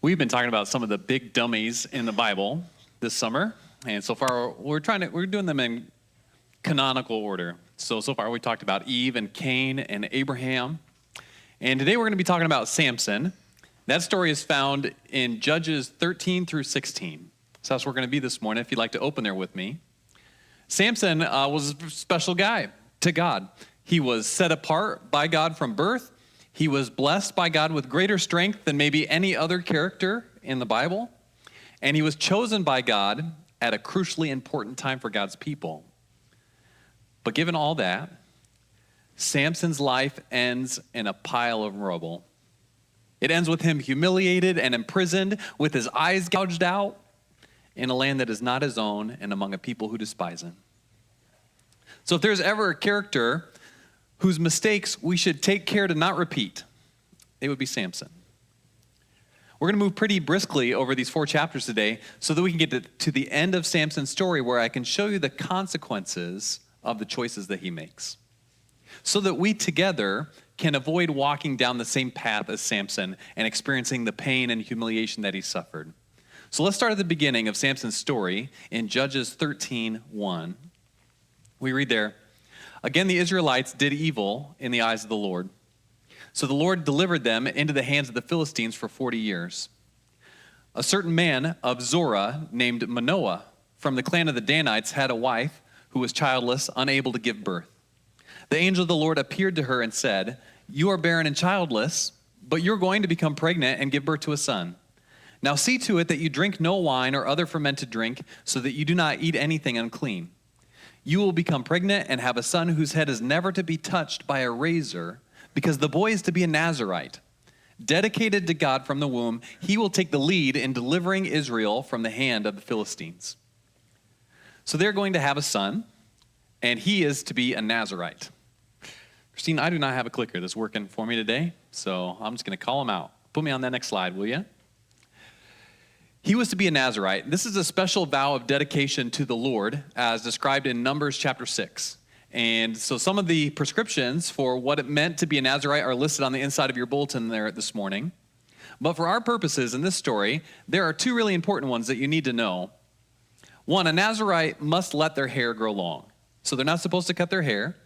We've been talking about some of the big dummies in the Bible this summer, and so far we're doing them in canonical order. So far we talked about Eve and Cain and Abraham, and today we're going to be talking about Samson. That story is found in Judges 13 through 16. So that's where we're going to be this morning, if you'd like to open there with me. Samson was a special guy to God. He was set apart by God from birth. He was blessed by God with greater strength than maybe any other character in the Bible. And he was chosen by God at a crucially important time for God's people. But given all that, Samson's life ends in a pile of rubble. It ends with him humiliated and imprisoned, with his eyes gouged out, in a land that is not his own and among a people who despise him. So if there's ever a character whose mistakes we should take care to not repeat, it would be Samson. We're going to move pretty briskly over these 4 chapters today so that we can get to the end of Samson's story, where I can show you the consequences of the choices that he makes, so that we together can avoid walking down the same path as Samson and experiencing the pain and humiliation that he suffered. So let's start at the beginning of Samson's story in Judges 13:1. We read there, "Again, the Israelites did evil in the eyes of the Lord. So the Lord delivered them into the hands of the Philistines for 40 years. A certain man of Zorah named Manoah from the clan of the Danites had a wife who was childless, unable to give birth. The angel of the Lord appeared to her and said, 'You are barren and childless, but you're going to become pregnant and give birth to a son. Now see to it that you drink no wine or other fermented drink, so that you do not eat anything unclean. You will become pregnant and have a son whose head is never to be touched by a razor, because the boy is to be a Nazirite. Dedicated to God from the womb, he will take the lead in delivering Israel from the hand of the Philistines.' So they're going to have a son, and he is to be a Nazirite." Christine, I do not have a clicker that's working for me today, so I'm just going to call him out. Put me on that next slide, will you? He was to be a Nazirite. This is a special vow of dedication to the Lord, as described in Numbers chapter 6. And so some of the prescriptions for what it meant to be a Nazirite are listed on the inside of your bulletin there this morning. But for our purposes in this story, there are 2 really important ones that you need to know. One, a Nazirite must let their hair grow long. So they're not supposed to cut their hair.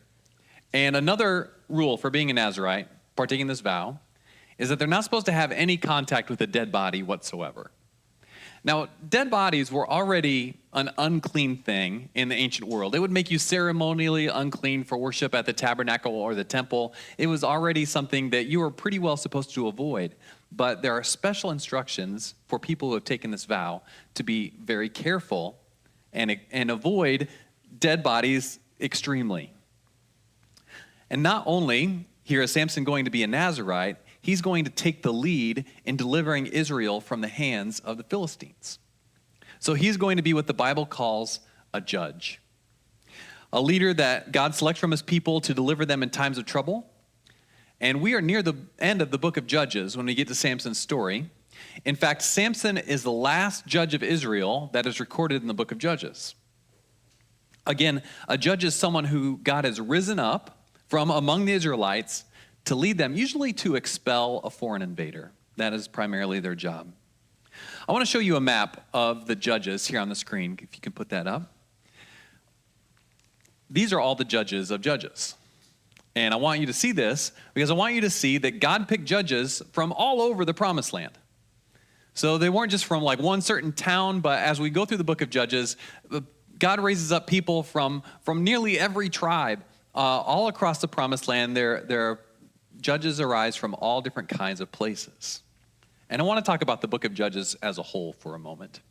And another rule for being a Nazirite, partaking this vow, is that they're not supposed to have any contact with a dead body whatsoever. Now, dead bodies were already an unclean thing in the ancient world. It would make you ceremonially unclean for worship at the tabernacle or the temple. It was already something that you were pretty well supposed to avoid. But there are special instructions for people who have taken this vow to be very careful and avoid dead bodies extremely. And not only here is Samson going to be a Nazirite, he's going to take the lead in delivering Israel from the hands of the Philistines. So he's going to be what the Bible calls a judge, a leader that God selects from his people to deliver them in times of trouble. And we are near the end of the book of Judges when we get to Samson's story. In fact, Samson is the last judge of Israel that is recorded in the book of Judges. Again, a judge is someone who God has risen up from among the Israelites to lead them, usually to expel a foreign invader. That is primarily their job. I want to show you a map of the judges here on the screen, if you can put that up. These are all the judges of Judges. And I want you to see this because I want you to see that God picked judges from all over the Promised Land. So they weren't just from like one certain town, but as we go through the book of Judges, God raises up people from nearly every tribe all across the Promised Land. Their judges arise from all different kinds of places. And I want to talk about the book of Judges as a whole for a moment.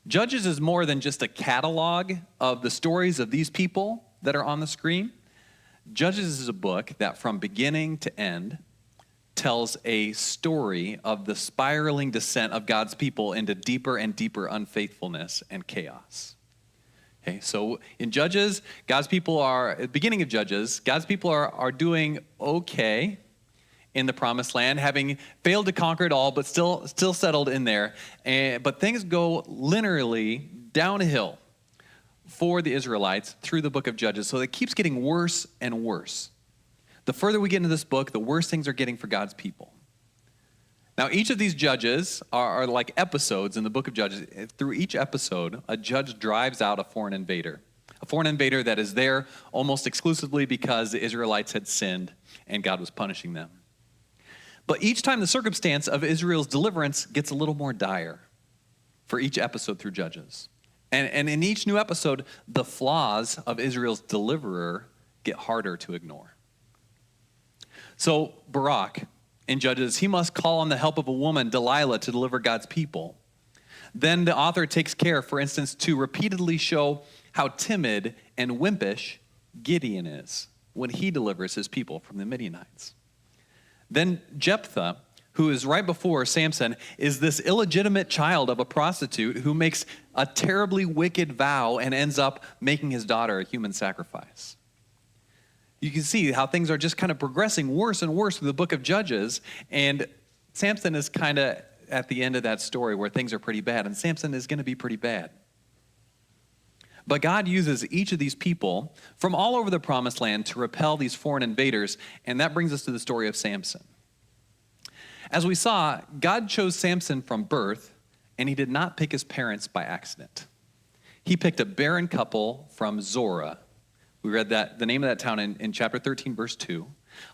Judges is more than just a catalog of the stories of these people that are on the screen. Judges is a book that from beginning to end tells a story of the spiraling descent of God's people into deeper and deeper unfaithfulness and chaos. Okay, so in Judges, God's people are, at the beginning of Judges, God's people are doing okay in the Promised Land, having failed to conquer it all, but still settled in there. But things go linearly downhill for the Israelites through the book of Judges. So it keeps getting worse and worse. The further we get into this book, the worse things are getting for God's people. Now, each of these judges are like episodes in the book of Judges. Through each episode, a judge drives out a foreign invader that is there almost exclusively because the Israelites had sinned and God was punishing them. But each time the circumstance of Israel's deliverance gets a little more dire for each episode through Judges. And in each new episode, the flaws of Israel's deliverer get harder to ignore. So Barak, in Judges, he must call on the help of a woman, Delilah, to deliver God's people. Then the author takes care, for instance, to repeatedly show how timid and wimpish Gideon is when he delivers his people from the Midianites. Then Jephthah, who is right before Samson, is this illegitimate child of a prostitute who makes a terribly wicked vow and ends up making his daughter a human sacrifice. You can see how things are just kind of progressing worse and worse through the book of Judges, and Samson is kind of at the end of that story where things are pretty bad, and Samson is going to be pretty bad. But God uses each of these people from all over the promised land to repel these foreign invaders, and that brings us to the story of Samson. As we saw, God chose Samson from birth, and he did not pick his parents by accident. He picked a barren couple from Zorah. We read that the name of that town in chapter 13, verse 2.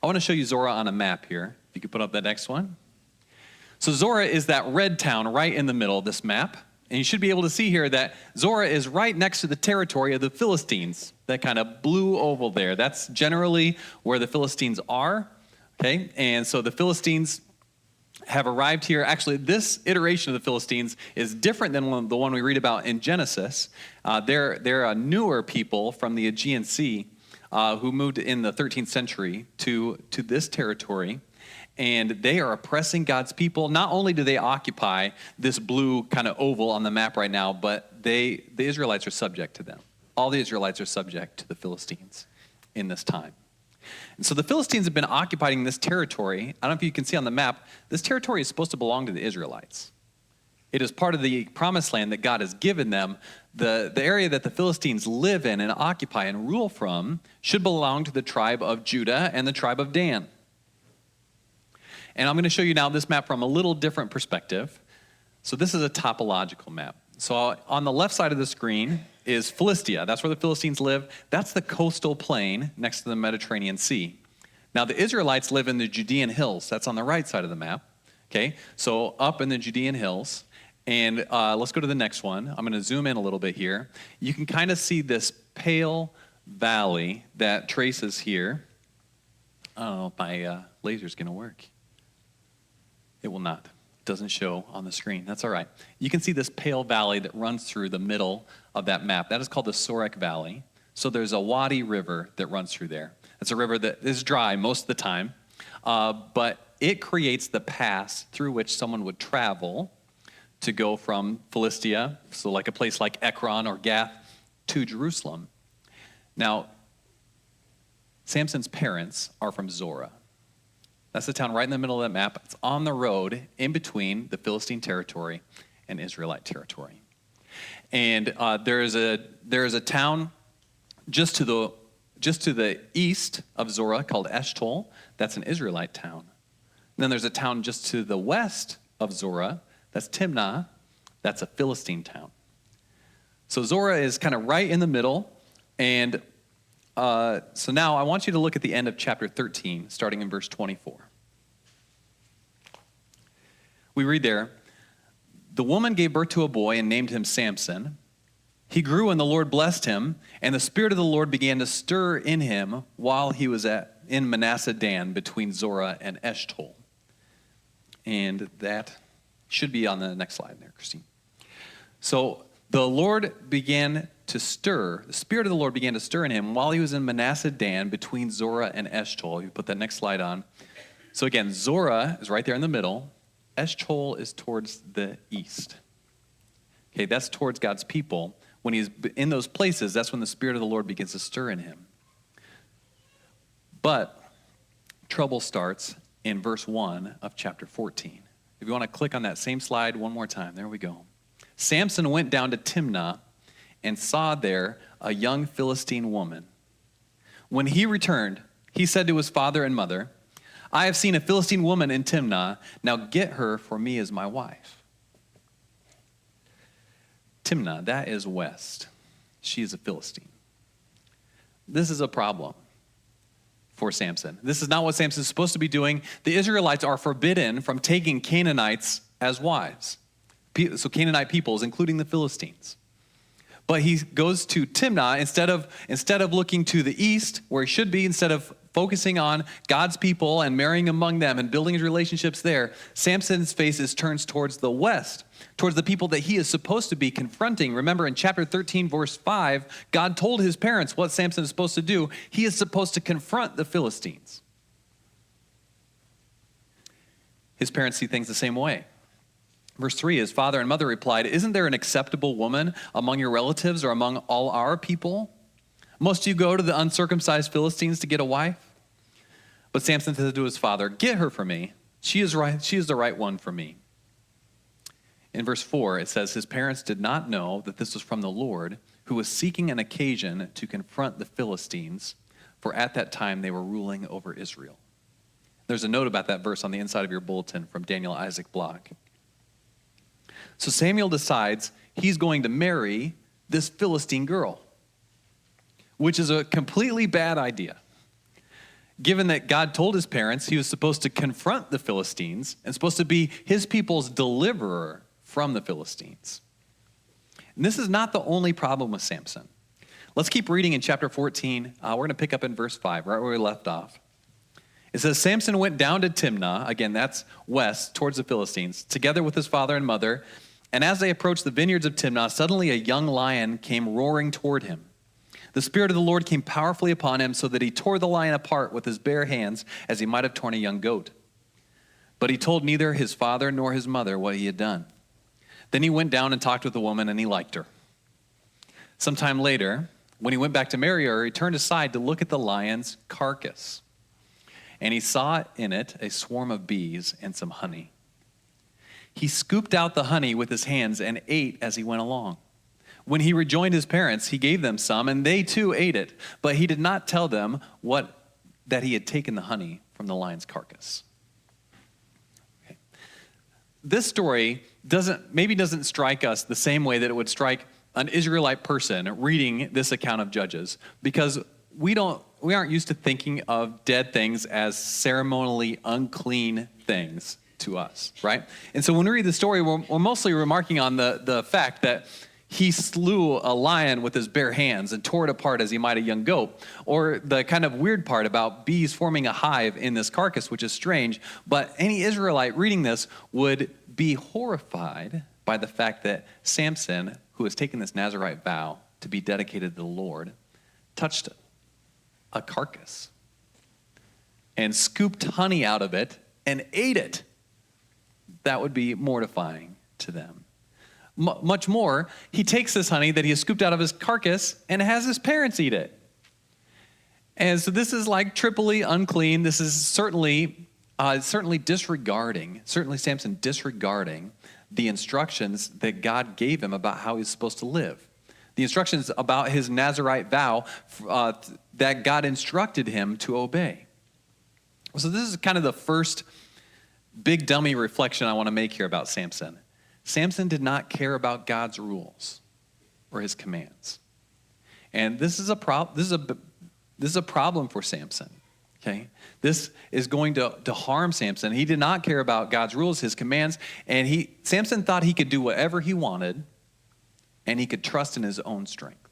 I want to show you Zorah on a map here. If you could put up the next one. So Zorah is that red town right in the middle of this map. And you should be able to see here that Zorah is right next to the territory of the Philistines, that kind of blue oval there. That's generally where the Philistines are, okay? And so the Philistines have arrived here. Actually, this iteration of the Philistines is different than the one we read about in Genesis. They're a newer people from the Aegean Sea who moved in the 13th century to this territory. And they are oppressing God's people. Not only do they occupy this blue kind of oval on the map right now, but the Israelites are subject to them. All the Israelites are subject to the Philistines in this time. And so the Philistines have been occupying this territory. I don't know if you can see on the map, this territory is supposed to belong to the Israelites. It is part of the promised land that God has given them. The area that the Philistines live in and occupy and rule from should belong to the tribe of Judah and the tribe of Dan. And I'm going to show you now this map from a little different perspective. So this is a topological map. So on the left side of the screen is Philistia. That's where the Philistines live. That's the coastal plain next to the Mediterranean Sea. Now the Israelites live in the Judean hills. That's on the right side of the map. Okay, so up in the Judean hills. And let's go to the next one. I'm going to zoom in a little bit here. You can kind of see this pale valley that traces here. I don't know if my laser's going to work. It will not. It doesn't show on the screen. That's all right. You can see this pale valley that runs through the middle of that map. That is called the Sorek Valley. So there's a Wadi River that runs through there. It's a river that is dry most of the time, but it creates the pass through which someone would travel to go from Philistia, so like a place like Ekron or Gath, to Jerusalem. Now, Samson's parents are from Zorah. That's the town right in the middle of that map. It's on the road in between the Philistine territory and Israelite territory. And there is a town just to the east of Zorah called Eshtaol. That's an Israelite town. And then there's a town just to the west of Zorah. That's Timnah. That's a Philistine town. So Zorah is kind of right in the middle. And so now I want you to look at the end of chapter 13, starting in verse 24. We read there, "The woman gave birth to a boy and named him Samson. He grew and the Lord blessed him, and the Spirit of the Lord began to stir in him while he was in Manasseh Dan between Zorah and Eshtaol." And that should be on the next slide there, Christine. So the Spirit of the Lord began to stir in him while he was in Manasseh Dan between Zorah and Eshtaol. You put that next slide on. So again, Zorah is right there in the middle. Eshtaol is towards the east. Okay, that's towards God's people. When he's in those places, that's when the Spirit of the Lord begins to stir in him. But trouble starts in verse 1 of chapter 14. If you want to click on that same slide one more time, there we go. Samson went down to Timnah and saw there a young Philistine woman. When he returned, he said to his father and mother, I have seen a Philistine woman in Timnah. Now get her for me as my wife. Timnah, that is west. She is a Philistine. This is a problem for Samson. This is not what Samson is supposed to be doing. The Israelites are forbidden from taking Canaanites as wives. So Canaanite peoples, including the Philistines. But he goes to Timnah instead of looking to the east, where he should be, instead of focusing on God's people and marrying among them and building his relationships there. Samson's face turns towards the west, towards the people that he is supposed to be confronting. Remember in chapter 13, verse 5, God told his parents what Samson is supposed to do. He is supposed to confront the Philistines. His parents see things the same way. Verse 3, his father and mother replied, "Isn't there an acceptable woman among your relatives or among all our people? Must you go to the uncircumcised Philistines to get a wife?" But Samson said to his father, "Get her for me. She is right. She is the right one for me." In verse 4, it says, his parents did not know that this was from the Lord, who was seeking an occasion to confront the Philistines, for at that time they were ruling over Israel. There's a note about that verse on the inside of your bulletin from Daniel Isaac Block. So Samuel decides he's going to marry this Philistine girl, which is a completely bad idea. Given that God told his parents he was supposed to confront the Philistines and supposed to be his people's deliverer from the Philistines. And this is not the only problem with Samson. Let's keep reading in chapter 14. We're going to pick up in verse 5, right where we left off. It says, Samson went down to Timnah, again, that's west, towards the Philistines, together with his father and mother. And as they approached the vineyards of Timnah, suddenly a young lion came roaring toward him. The Spirit of the Lord came powerfully upon him so that he tore the lion apart with his bare hands as he might have torn a young goat. But he told neither his father nor his mother what he had done. Then he went down and talked with the woman, and he liked her. Sometime later, when he went back to marry her, he turned aside to look at the lion's carcass. And he saw in it a swarm of bees and some honey. He scooped out the honey with his hands and ate as he went along. When he rejoined his parents, he gave them some, and they too ate it. But he did not tell them that he had taken the honey from the lion's carcass. Okay. This story doesn't strike us the same way that it would strike an Israelite person reading this account of Judges, because we aren't used to thinking of dead things as ceremonially unclean things to us, right? And so when we read the story, we're mostly remarking on the fact that he slew a lion with his bare hands and tore it apart as he might a young goat, or the kind of weird part about bees forming a hive in this carcass, which is strange. But any Israelite reading this would be horrified by the fact that Samson, who has taken this Nazirite vow to be dedicated to the Lord, touched a carcass and scooped honey out of it and ate it. That would be mortifying to them. Much more, he takes this honey that he has scooped out of his carcass and has his parents eat it. And so this is like triply unclean. This is certainly Samson disregarding the instructions that God gave him about how he's supposed to live. The instructions about his Nazirite vow that God instructed him to obey. So this is kind of the first big dummy reflection I want to make here about Samson. Samson did not care about God's rules or his commands. And this is a problem for Samson. Okay? This is going to harm Samson. He did not care about God's rules, his commands, and Samson thought he could do whatever he wanted, and he could trust in his own strength.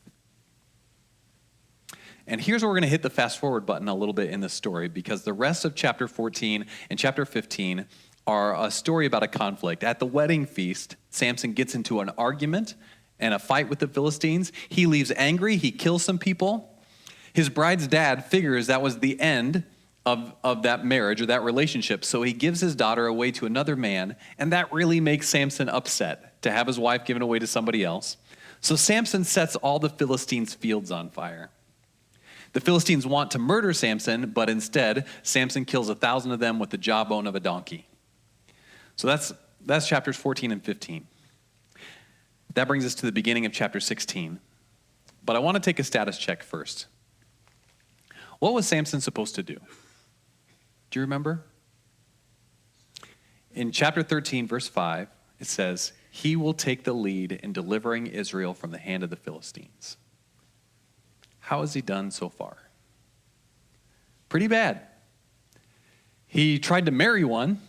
And here's where we're going to hit the fast forward button a little bit in this story, because the rest of chapter 14 and chapter 15 are a story about a conflict. At the wedding feast, Samson gets into an argument and a fight with the Philistines. He leaves angry. He kills some people. His bride's dad figures that was the end of that marriage or that relationship, so he gives his daughter away to another man, and that really makes Samson upset to have his wife given away to somebody else. So Samson sets all the Philistines' fields on fire. The Philistines want to murder Samson, but instead, Samson kills 1,000 of them with the jawbone of a donkey. So that's chapters 14 and 15. That brings us to the beginning of chapter 16. But I want to take a status check first. What was Samson supposed to do? Do Do you remember? In chapter 13, verse 5, it says, he will take the lead in delivering Israel from the hand of the Philistines. How has he done so far? Pretty bad. He tried to marry one,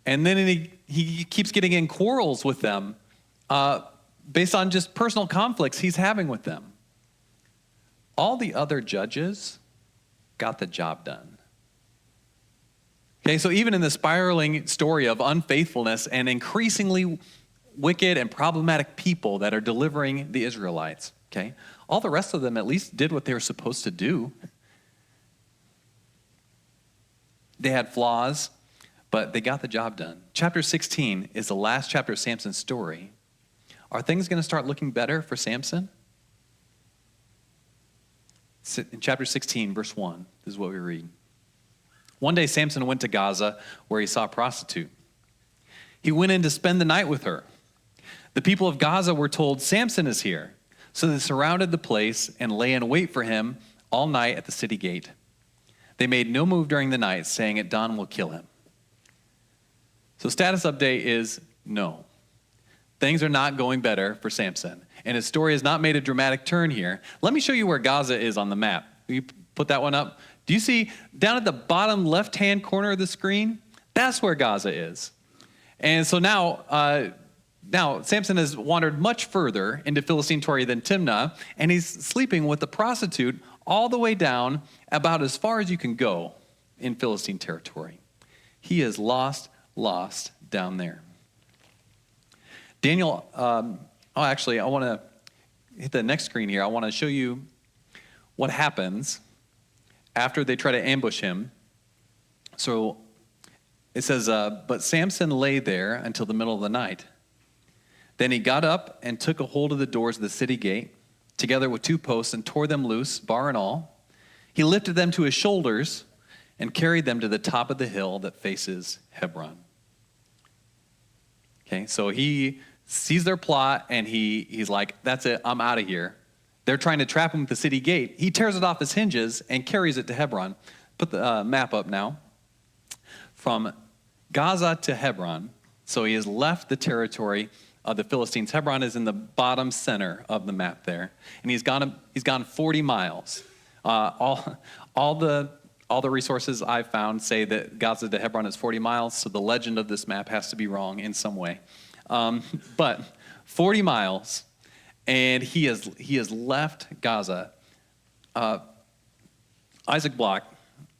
and then he keeps getting in quarrels with them based on just personal conflicts he's having with them. All the other judges got the job done. Okay, so even in the spiraling story of unfaithfulness and increasingly wicked and problematic people that are delivering the Israelites, okay, all the rest of them at least did what they were supposed to do. They had flaws, but they got the job done. Chapter 16 is the last chapter of Samson's story. Are things going to start looking better for Samson? In chapter 16, verse 1, this is what we read. One day Samson went to Gaza, where he saw a prostitute. He went in to spend the night with her. The people of Gaza were told, Samson is here. So they surrounded the place and lay in wait for him all night at the city gate. They made no move during the night, saying at dawn we'll kill him. So status update is no. Things are not going better for Samson. And his story has not made a dramatic turn here. Let me show you where Gaza is on the map. Will you put that one up? Do you see down at the bottom left-hand corner of the screen? That's where Gaza is. And so now Samson has wandered much further into Philistine territory than Timnah, and he's sleeping with the prostitute all the way down about as far as you can go in Philistine territory. He is lost down there. Daniel, I want to hit the next screen here. I want to show you what happens after they try to ambush him. So it says, but Samson lay there until the middle of the night. Then he got up and took a hold of the doors of the city gate, together with 2 posts, and tore them loose, bar and all. He lifted them to his shoulders and carried them to the top of the hill that faces Hebron. Okay, so he sees their plot, and he's like, that's it, I'm out of here. They're trying to trap him at the city gate. He tears it off his hinges and carries it to Hebron. Put the map up now. From Gaza to Hebron, so he has left the territory of the Philistines. Hebron is in the bottom center of the map there, and he's gone 40 miles. All the resources I've found say that Gaza to Hebron is 40 miles, so the legend of this map has to be wrong in some way. But 40 miles, and he has left Gaza. Isaac Block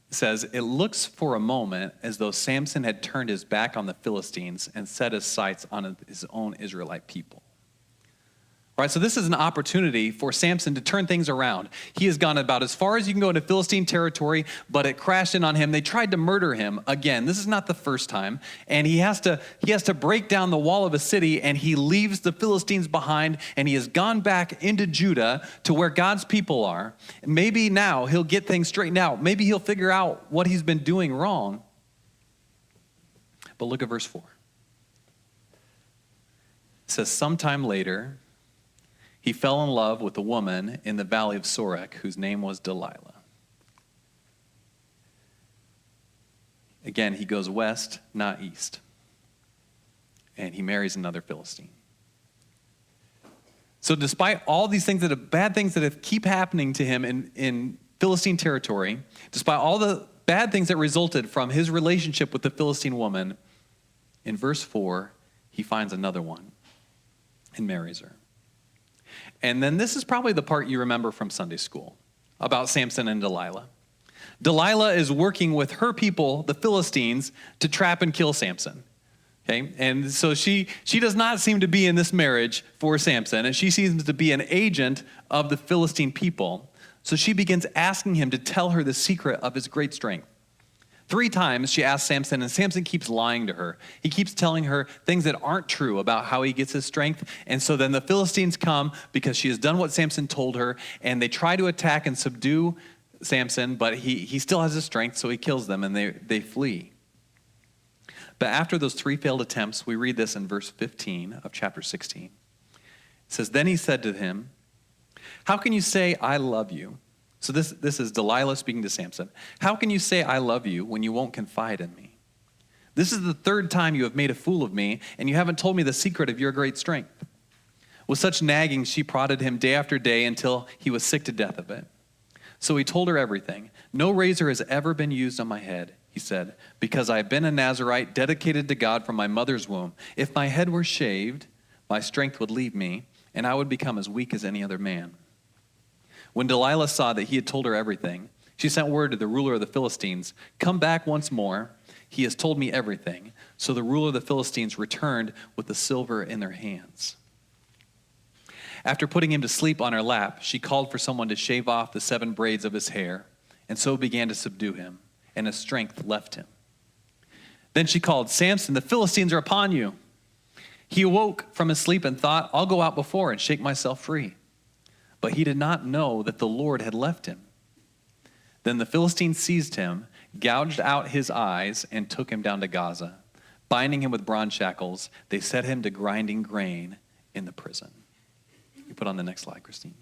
says, it looks for a moment as though Samson had turned his back on the Philistines and set his sights on his own Israelite people. All right, so this is an opportunity for Samson to turn things around. He has gone about as far as you can go into Philistine territory, but it crashed in on him. They tried to murder him again. This is not the first time. And he has to break down the wall of a city, and he leaves the Philistines behind, and he has gone back into Judah to where God's people are. Maybe now he'll get things straightened out. Maybe he'll figure out what he's been doing wrong. But look at verse 4. It says, sometime later, he fell in love with a woman in the valley of Sorek, whose name was Delilah. Again, he goes west, not east. And he marries another Philistine. So despite all these things bad things that keep happening to him in Philistine territory, despite all the bad things that resulted from his relationship with the Philistine woman, in verse 4, he finds another one and marries her. And then this is probably the part you remember from Sunday school about Samson and Delilah. Delilah is working with her people, the Philistines, to trap and kill Samson. Okay? And so she does not seem to be in this marriage for Samson, and she seems to be an agent of the Philistine people. So she begins asking him to tell her the secret of his great strength. 3 times she asks Samson, and Samson keeps lying to her. He keeps telling her things that aren't true about how he gets his strength. And so then the Philistines come because she has done what Samson told her, and they try to attack and subdue Samson, but he still has his strength, so he kills them, and they flee. But after those 3 failed attempts, we read this in verse 15 of chapter 16. It says, then he said to him, how can you say, I love you, So this is Delilah speaking to Samson. How can you say I love you when you won't confide in me? This is the third time you have made a fool of me, and you haven't told me the secret of your great strength. With such nagging, she prodded him day after day until he was sick to death of it. So he told her everything. No razor has ever been used on my head, he said, because I have been a Nazirite dedicated to God from my mother's womb. If my head were shaved, my strength would leave me, and I would become as weak as any other man. When Delilah saw that he had told her everything, she sent word to the ruler of the Philistines, come back once more. He has told me everything. So the ruler of the Philistines returned with the silver in their hands. After putting him to sleep on her lap, she called for someone to shave off the 7 braids of his hair, and so began to subdue him, and his strength left him. Then she called, Samson, the Philistines are upon you. He awoke from his sleep and thought, I'll go out before and shake myself free. But he did not know that the Lord had left him. Then the Philistines seized him, gouged out his eyes, and took him down to Gaza. Binding him with bronze shackles, they set him to grinding grain in the prison. You put on the next slide, Christine.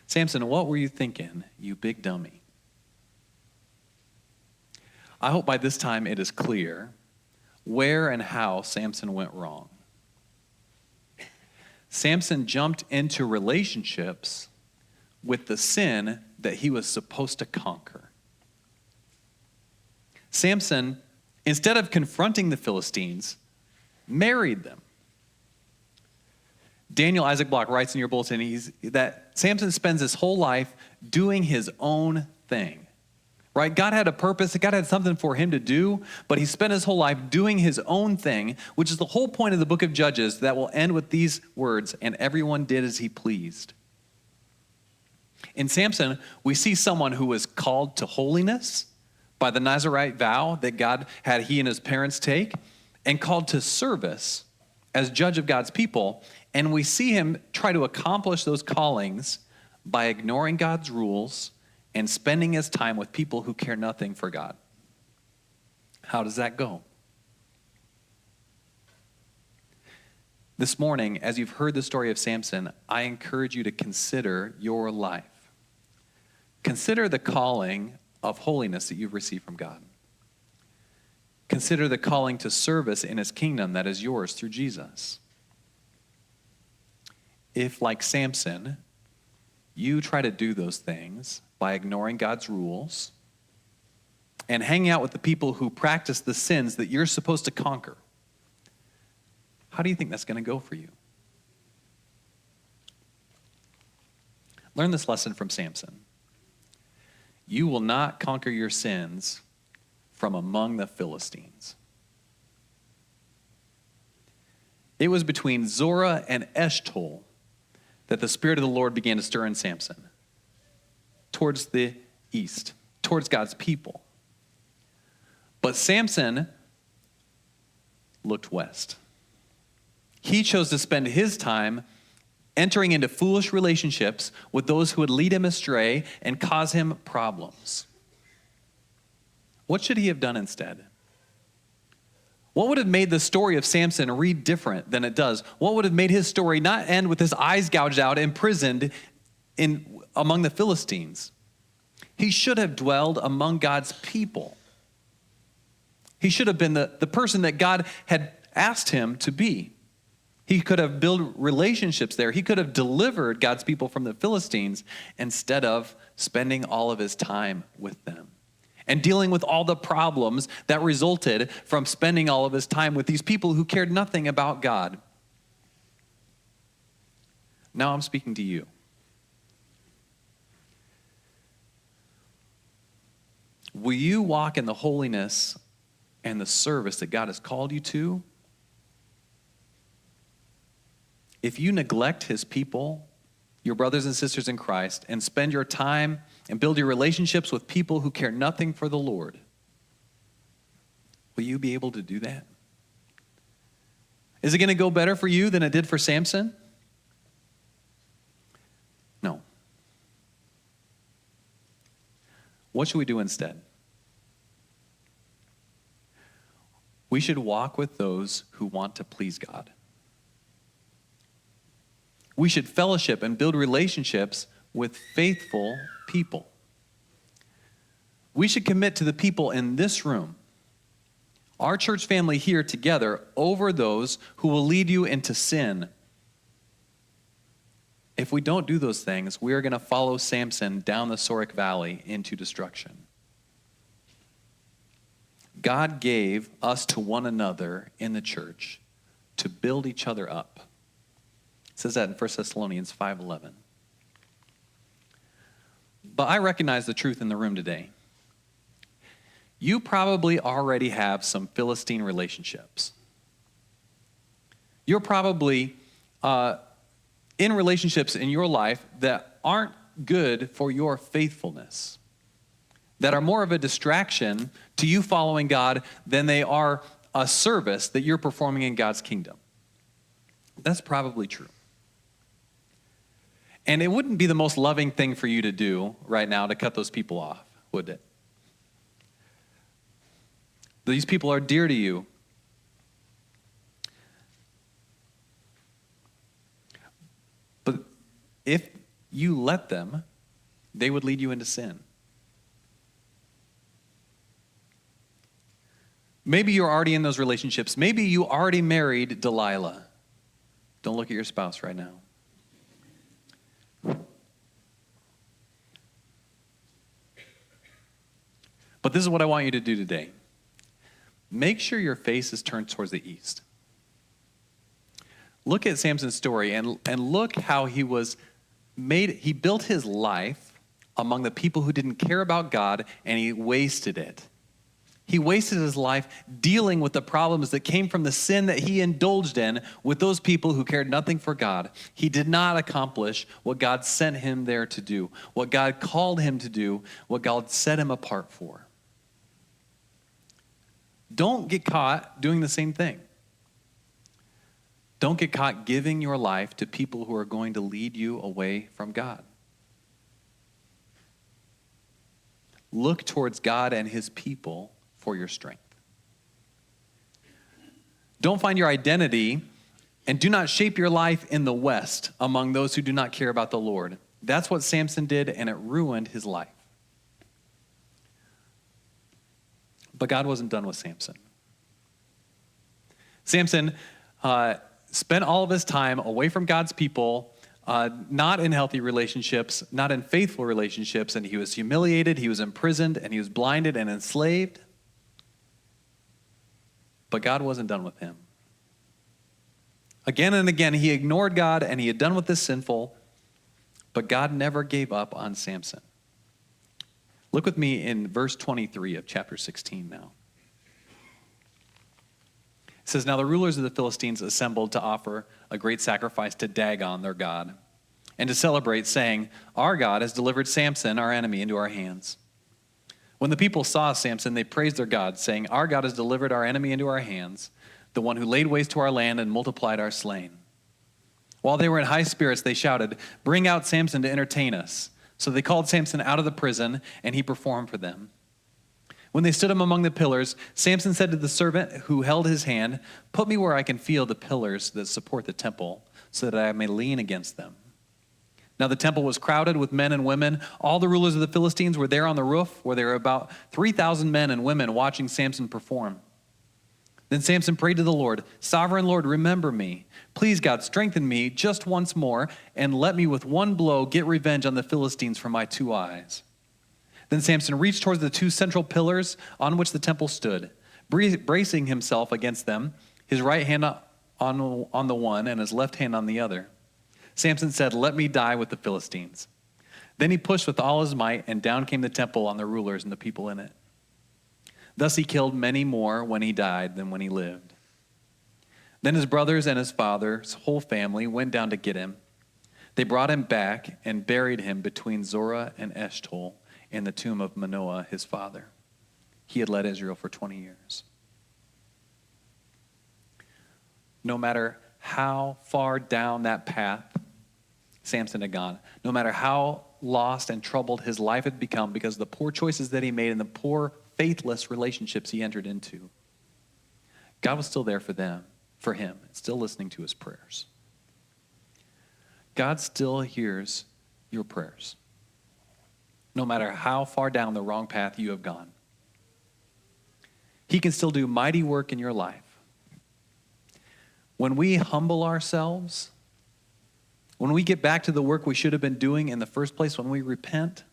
Samson, what were you thinking, you big dummy? I hope by this time it is clear where and how Samson went wrong. Samson jumped into relationships with the sin that he was supposed to conquer. Samson, instead of confronting the Philistines, married them. Daniel Isaac Block writes in your bulletin that Samson spends his whole life doing his own thing. Right? God had a purpose. God had something for him to do, but he spent his whole life doing his own thing, which is the whole point of the book of Judges that will end with these words, and everyone did as he pleased. In Samson, we see someone who was called to holiness by the Nazirite vow that God had he and his parents take, and called to service as judge of God's people. And we see him try to accomplish those callings by ignoring God's rules and spending his time with people who care nothing for God. How does that go? This morning, as you've heard the story of Samson, I encourage you to consider your life. Consider the calling of holiness that you've received from God. Consider the calling to service in his kingdom that is yours through Jesus. If, like Samson, you try to do those things by ignoring God's rules and hanging out with the people who practice the sins that you're supposed to conquer, how do you think that's going to go for you? Learn this lesson from Samson. You will not conquer your sins from among the Philistines. It was between Zorah and Eshtaol that the Spirit of the Lord began to stir in Samson towards the east, towards God's people. But Samson looked west. He chose to spend his time entering into foolish relationships with those who would lead him astray and cause him problems. What should he have done instead? What would have made the story of Samson read different than it does? What would have made his story not end with his eyes gouged out, imprisoned among the Philistines? He should have dwelled among God's people. He should have been the person that God had asked him to be. He could have built relationships there. He could have delivered God's people from the Philistines instead of spending all of his time with them and dealing with all the problems that resulted from spending all of his time with these people who cared nothing about God. Now I'm speaking to you. Will you walk in the holiness and the service that God has called you to? If you neglect his people, your brothers and sisters in Christ, and spend your time and build your relationships with people who care nothing for the Lord, will you be able to do that? Is it going to go better for you than it did for Samson? No. What should we do instead? We should walk with those who want to please God. We should fellowship and build relationships with faithful people. We should commit to the people in this room, our church family here together, over those who will lead you into sin. If we don't do those things, we are going to follow Samson down the Sorek Valley into destruction. God gave us to one another in the church to build each other up. It says that in 1 Thessalonians 5:11. But I recognize the truth in the room today. You probably already have some Philistine relationships. You're probably in relationships in your life that aren't good for your faithfulness, that are more of a distraction to you following God than they are a service that you're performing in God's kingdom. That's probably true. And it wouldn't be the most loving thing for you to do right now to cut those people off, would it? These people are dear to you. But if you let them, they would lead you into sin. Maybe you're already in those relationships. Maybe you already married Delilah. Don't look at your spouse right now. But this is what I want you to do today. Make sure your face is turned towards the east. Look at Samson's story and look how he built his life among the people who didn't care about God, and he wasted it. He wasted his life dealing with the problems that came from the sin that he indulged in with those people who cared nothing for God. He did not accomplish what God sent him there to do, what God called him to do, what God set him apart for. Don't get caught doing the same thing. Don't get caught giving your life to people who are going to lead you away from God. Look towards God and his people for your strength. Don't find your identity and do not shape your life in the West among those who do not care about the Lord. That's what Samson did, and it ruined his life. But God wasn't done with Samson. Samson spent all of his time away from God's people, not in healthy relationships, not in faithful relationships, and he was humiliated, he was imprisoned, and he was blinded and enslaved. But God wasn't done with him. Again and again, he ignored God, and he had done with this sinful, but God never gave up on Samson. Look with me in verse 23 of chapter 16 now. It says, "Now the rulers of the Philistines assembled to offer a great sacrifice to Dagon, their god, and to celebrate, saying, 'Our God has delivered Samson, our enemy, into our hands.' When the people saw Samson, they praised their God, saying, 'Our God has delivered our enemy into our hands, the one who laid waste to our land and multiplied our slain.' While they were in high spirits, they shouted, 'Bring out Samson to entertain us.' So they called Samson out of the prison, and he performed for them. When they stood him among the pillars, Samson said to the servant who held his hand, 'Put me where I can feel the pillars that support the temple, so that I may lean against them.' Now the temple was crowded with men and women. All the rulers of the Philistines were there on the roof, where there were about 3,000 men and women watching Samson perform. Then Samson prayed to the Lord, 'Sovereign Lord, remember me. Please, God, strengthen me just once more, and let me with one blow get revenge on the Philistines for my 2 eyes.' Then Samson reached towards the 2 central pillars on which the temple stood, bracing himself against them, his right hand on the one and his left hand on the other. Samson said, 'Let me die with the Philistines.' Then he pushed with all his might, and down came the temple on the rulers and the people in it. Thus he killed many more when he died than when he lived. Then his brothers and his father's whole family went down to get him. They brought him back and buried him between Zorah and Eshtaol in the tomb of Manoah, his father. He had led Israel for 20 years. No matter how far down that path Samson had gone, no matter how lost and troubled his life had become because of the poor choices that he made and the poor, faithless relationships he entered into, God was still there for him, still listening to his prayers. God still hears your prayers. No matter how far down the wrong path you have gone, he can still do mighty work in your life. When we humble ourselves, when we get back to the work we should have been doing in the first place, when we repent,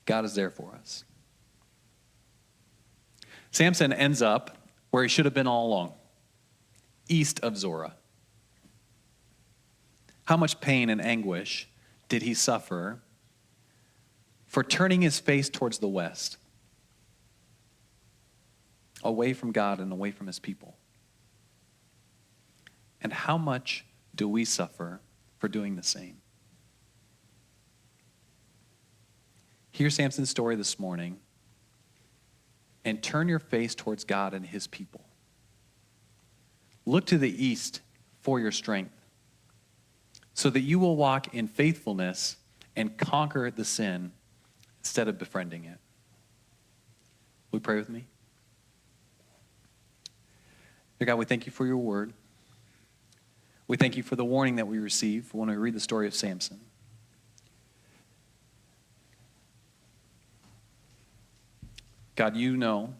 God is there for us. Samson ends up where he should have been all along, east of Zorah. How much pain and anguish did he suffer for turning his face towards the west, away from God and away from his people? And how much do we suffer for doing the same? Hear Samson's story this morning and turn your face towards God and his people. Look to the east for your strength so that you will walk in faithfulness and conquer the sin instead of befriending it. Will you pray with me? Dear God, we thank you for your word. We thank you for the warning that we receive when we read the story of Samson. God, you know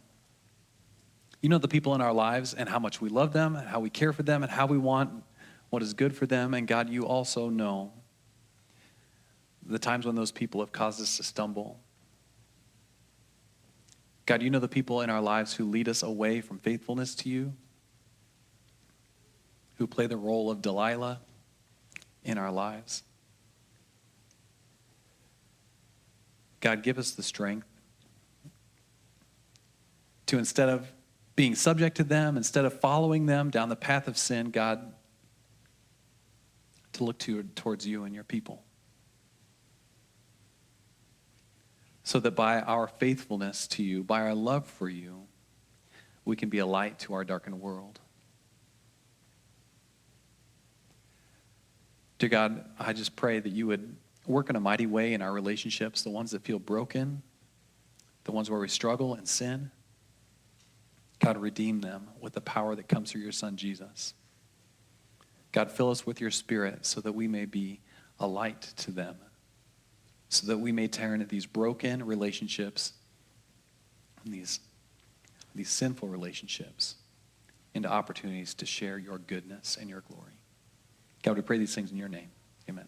the people in our lives and how much we love them and how we care for them and how we want what is good for them. And God, you also know the times when those people have caused us to stumble. God, you know the people in our lives who lead us away from faithfulness to you, who play the role of Delilah in our lives. God, give us the strength to, instead of being subject to them, instead of following them down the path of sin, God, to look towards you and your people. So that by our faithfulness to you, by our love for you, we can be a light to our darkened world. Dear God, I just pray that you would work in a mighty way in our relationships, the ones that feel broken, the ones where we struggle and sin. God, redeem them with the power that comes through your Son, Jesus. God, fill us with your Spirit so that we may be a light to them, so that we may turn these broken relationships, these sinful relationships, into opportunities to share your goodness and your glory. God, we pray these things in your name. Amen.